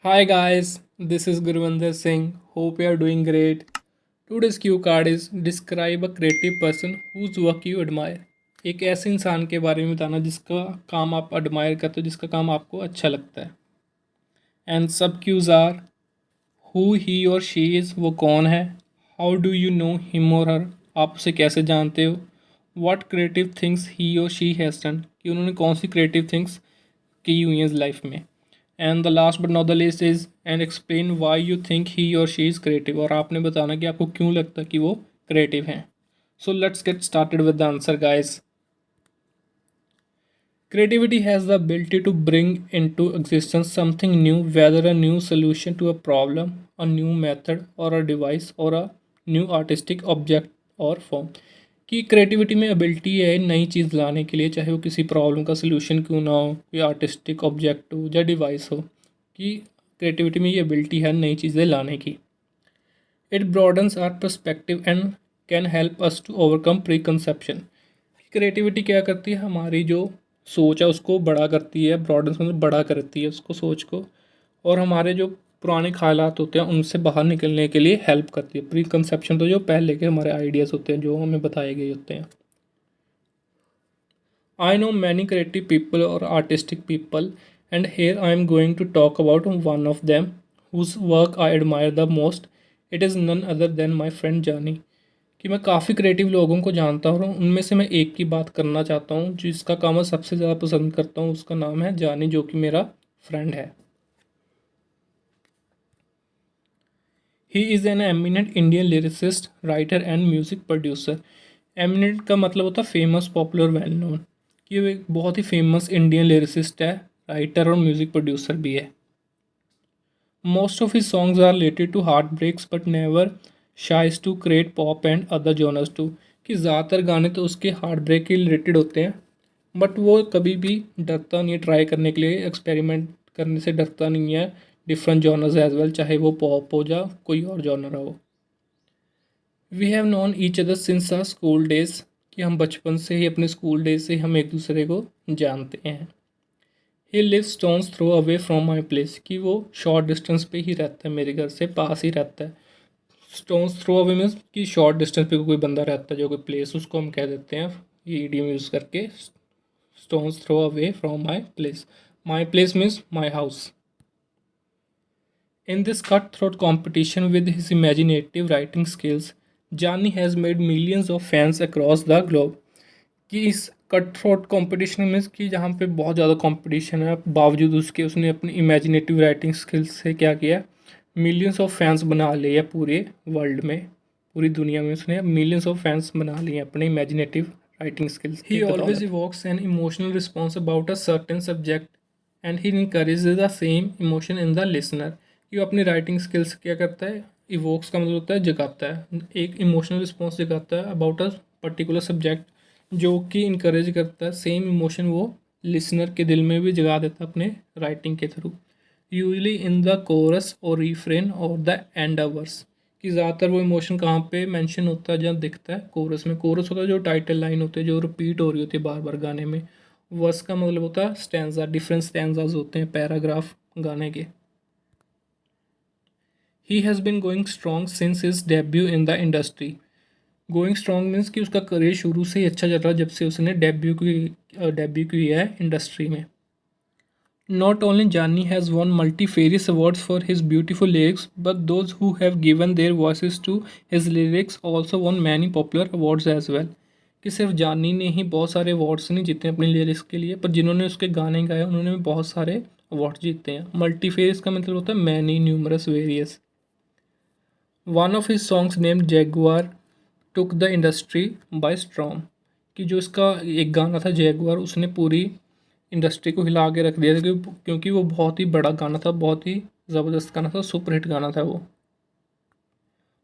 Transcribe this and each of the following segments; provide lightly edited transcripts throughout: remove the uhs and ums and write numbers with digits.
Hi guys, this is Gurvinder Singh. Hope you are doing great. Today's cue card is describe a creative person whose work you admire. एक ऐसे इंसान के बारे में बताना जिसका काम आप admire करते हो, जिसका काम आपको अच्छा लगता है. एंड सब क्यूज आर हु ही और शी इज़, वो कौन है. How do you know him और हर, आप उसे कैसे जानते हो. व्हाट क्रिएटिव थिंग्स ही और शी हैज़ डन, कि उन्होंने कौन सी क्रिएटिव थिंग्स की हुई हैं लाइफ में. And the last but not the list is and explain why you think he और शी इज़ क्रिएटिव, और आपने बताना कि आपको क्यों लगता है कि वो क्रिएटिव हैं. So let's get started with the answer guys. Creativity has the ability to bring into existence something new, whether a new solution to a problem, a new method or a device, or a new artistic object or form. कि creativity में ability है नई चीज़ लाने के लिए, चाहे वो किसी प्रॉब्लम का सलूशन क्यों ना हो, या आर्टिस्टिक ऑब्जेक्ट हो या डिवाइस हो, कि क्रिएटिविटी में ये एबिलिटी है नई चीज़ें लाने की. It broadens our perspective and can help us to overcome preconception. Creativity क्या करती है, हमारी जो सोच है उसको बड़ा करती है. ब्रॉडन्स मतलब बड़ा करती है उसको, सोच को, और हमारे जो पुराने ख्यालात होते हैं उनसे बाहर निकलने के लिए हेल्प करती है. प्री कंसेप्शन तो जो पहले के हमारे आइडियाज़ होते हैं जो हमें बताए गए होते हैं. I know many creative people और artistic people, and here I am going to talk about one of them whose work I admire the most. It is none other than my friend Jani. कि मैं काफ़ी creative लोगों को जानता हूँ, उनमें से मैं एक की बात करना चाहता हूँ जिसका काम मैं सबसे ज़्यादा पसंद करता हूँ. उसका नाम है जानी, जो कि मेरा फ्रेंड है. He is an eminent Indian lyricist, writer and music producer. Eminent का मतलब होता है फेमस, पॉपुलर, वेल नोन. कि वो एक बहुत ही फेमस इंडियन लिरिसिस्ट है, राइटर और म्यूज़िक प्रोड्यूसर भी है. Most of his songs are related to heart breaks but never shies to create pop and other genres too. कि ज़्यादातर गाने तो उसके हार्ट ब्रेक के रिलेटेड होते हैं, बट वो कभी भी डरता नहीं है ट्राई करने के लिए, एक्सपेरिमेंट करने से डरता नहीं है. डिफरेंट जॉनर्स एज वेल, चाहे वो पॉप हो या कोई और जॉनर हो. We have known each other since our school days. कि हम बचपन से ही, अपने स्कूल डेज से ही हम एक दूसरे को जानते हैं. He live stones throw away from my place. कि वो शॉर्ट डिस्टेंस पे ही रहता है, मेरे घर से पास ही रहता है. स्टोन्स थ्रो अवे मीन्स कि शॉर्ट डिस्टेंस पे कोई बंदा रहता है, जो कोई प्लेस, उसको हम कह देते हैं ये ईडियम यूज़ करके. Stones throw away from my place. My place means my house. In this cutthroat competition with his imaginative writing skills, Johnny has made millions of fans across the globe. कि इस cut throat competition में, कि जहाँ पे बहुत ज़्यादा competition है, बावजूद उसके उसने अपनी इमेजिनेटिव राइटिंग स्किल्स से क्या किया, मिलियंस ऑफ फैंस बना लिए पूरे वर्ल्ड में. पूरी दुनिया में उसने मिलियंस ऑफ फैंस बना लिए अपने imaginative writing skills. He always evokes an emotional response about a certain subject and he encourage the same emotion in the listener. कि वो अपनी राइटिंग स्किल्स क्या करता है, इवोक्स का मतलब होता है जगाता है, एक इमोशनल रिस्पॉन्स जगाता है अबाउट अ पर्टिकुलर सब्जेक्ट, जो कि इनकरेज करता है सेम इमोशन वो लिसनर के दिल में भी जगा देता है अपने राइटिंग के through. Usually in the coarse और रिफ्रेन और द एंड वर्स. कि ज़्यादातर वो इमोशन कहाँ पे मेंशन होता है, जहाँ दिखता है कोरस में. कोरस होता है जो टाइटल लाइन होती है, जो रिपीट हो रही होती है बार बार गाने में. वर्स का मतलब होता है स्टैंजा, डिफरेंट स्टैंजाज होते हैं पैराग्राफ गाने के. He has been going strong since his debut in the industry. Going strong means कि उसका करियर शुरू से ही अच्छा चल रहा है, जब से उसने डेब्यू किया है इंडस्ट्री में. Not only Johnny has won multifarious awards for his beautiful lyrics, but those who have given their voices to his lyrics also won many popular awards as well. कि सिर्फ जानी ने ही बहुत सारे अवार्ड्स नहीं जीते अपने लिरिक्स के लिए, पर जिन्होंने उसके गाने गाए उन्होंने भी बहुत सारे अवार्ड जीते हैं. मल्टीफेरियस का मतलब होता है many, numerous, various. One of his songs named Jaguar took the industry by storm. कि जो इसका एक गाना था जैगुआर, उसने पूरी इंडस्ट्री को हिला के रख दिया था, क्योंकि वो बहुत ही बड़ा गाना था, बहुत ही ज़बरदस्त गाना था, सुपरहिट गाना था वो.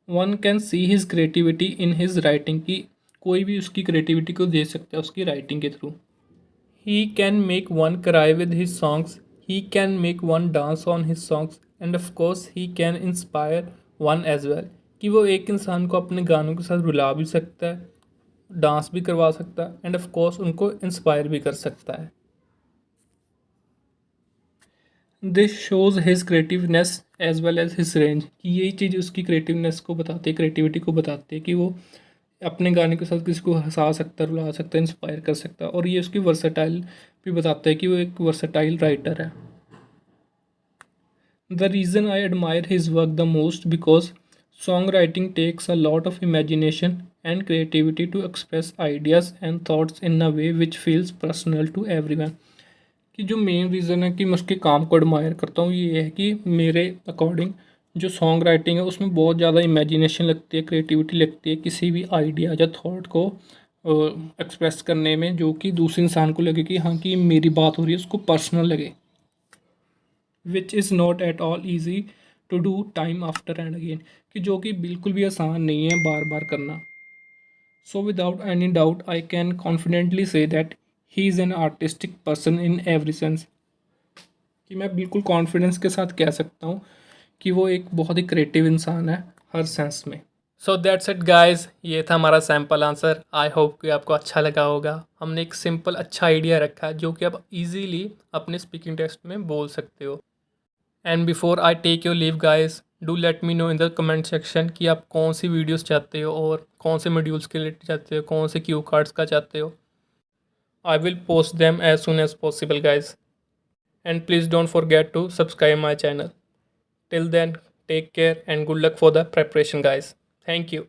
One can see his creativity in his writing. की कोई भी उसकी क्रिएटिविटी को दे सकता है उसकी राइटिंग के through. He can make one cry with his songs. He can make one dance on his songs and of course he can inspire one as well. कि वो एक इंसान को अपने गानों के साथ रुला भी सकता है, डांस भी करवा सकता है, एंड ऑफ कोर्स उनको इंस्पायर भी कर सकता है. This shows his creativeness as well as his range, कि यही चीज़ उसकी क्रिएटिवनेस को बताती है, क्रिएटिविटी को बताती है कि वो अपने गाने के साथ किसी को हंसा सकता है, रुला सकता है, इंस्पायर कर सकता है। और ये उसकी वर्सेटाइल भी बताता है कि वो एक वर्सेटाइल राइटर है। The reason I admire his work the most because songwriting takes a lot of imagination and creativity to express ideas and thoughts in a way which feels personal to everyone। कि जो main reason है कि मैं उसके काम को admire करता हूँ ये है कि मेरे अकॉर्डिंग जो सॉन्ग राइटिंग है उसमें बहुत ज़्यादा इमेजिनेशन लगती है, क्रिएटिविटी लगती है किसी भी आइडिया या थॉट को एक्सप्रेस करने में, जो कि दूसरे इंसान को लगे कि हाँ कि मेरी बात हो रही है, उसको पर्सनल लगे, which is not at all easy to do time after and again, कि जो कि बिल्कुल भी आसान नहीं है बार बार करना। So without any doubt I can confidently say that he is an artistic person in every sense, कि मैं बिल्कुल कॉन्फिडेंस के साथ कह सकता हूँ कि वो एक बहुत ही क्रिएटिव इंसान है हर सेंस में। सो दैट्स इट गाइस, ये था हमारा सैम्पल आंसर। आई होप कि आपको अच्छा लगा होगा। हमने एक सिंपल अच्छा आइडिया रखा है जो कि आप इजीली अपने स्पीकिंग टेस्ट में बोल सकते हो। And before I take your leave guys, do let me know in the comment section कि आप कौन सी वीडियोस चाहते हो और कौन से मॉड्यूल्स के लिए चाहते हो, कौन से क्यू कार्ड्स का चाहते हो। I will post them as soon as possible guys, and please don't forget to subscribe my channel. Till then, take care and good luck for the preparation, guys. Thank you.